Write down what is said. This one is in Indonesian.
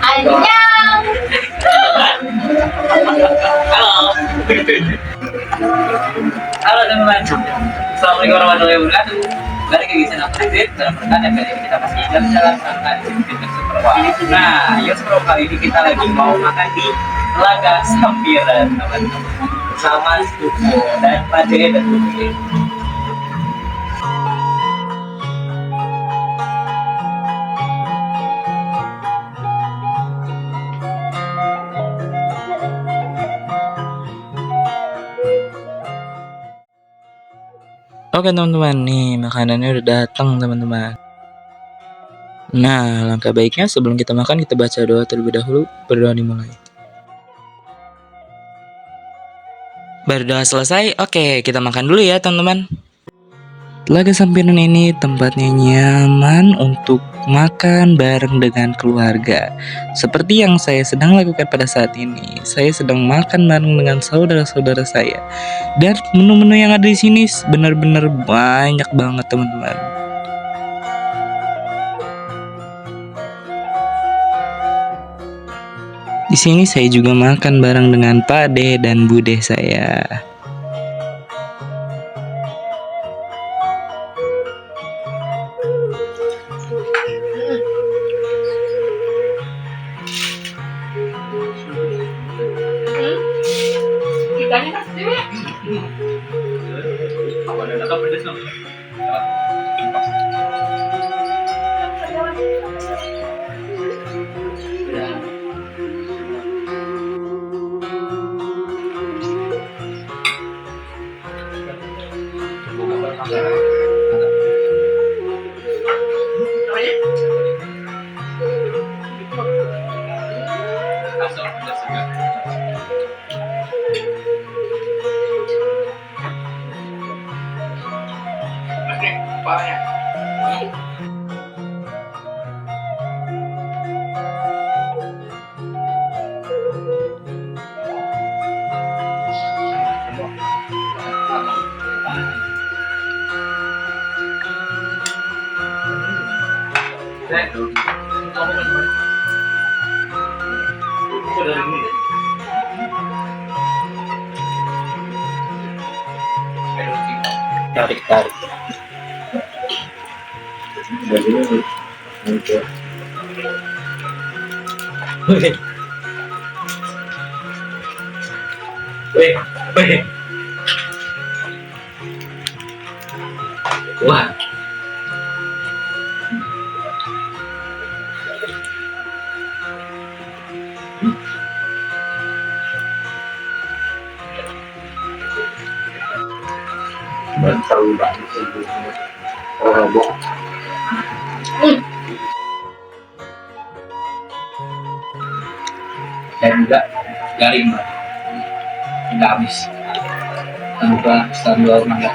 Annyeong. Halo. Halo teman-teman. Assalamualaikum warahmatullahi wabarakatuh. Balik lagi saya Kredit dalam pertanyaan kali ini kita masih jalan-jalan makan di Super Wow. Nah, yuk bro, kali ini kita lagi mau makan di Telaga Sampiran teman-teman. Sama Suko dan Pade dan Budi. Oke teman-teman, nih makanannya udah datang teman-teman. Nah, langkah baiknya sebelum kita makan kita baca doa terlebih dahulu. Berdoa dimulai. Berdoa selesai, oke kita makan dulu ya teman-teman. Telaga Sampiran ini tempatnya nyaman untuk makan bareng dengan keluarga. Seperti yang saya sedang lakukan pada saat ini. Saya sedang makan bareng dengan saudara-saudara saya. Dan menu-menu yang ada di sini benar-benar banyak banget teman-teman. Di sini saya juga makan bareng dengan Pade dan Bude saya. Ikannya pasti. Tarik. Wih. Wah. Tahu banget sih orang bohong. Dan juga garing, enggak habis tanpa sambal mangga.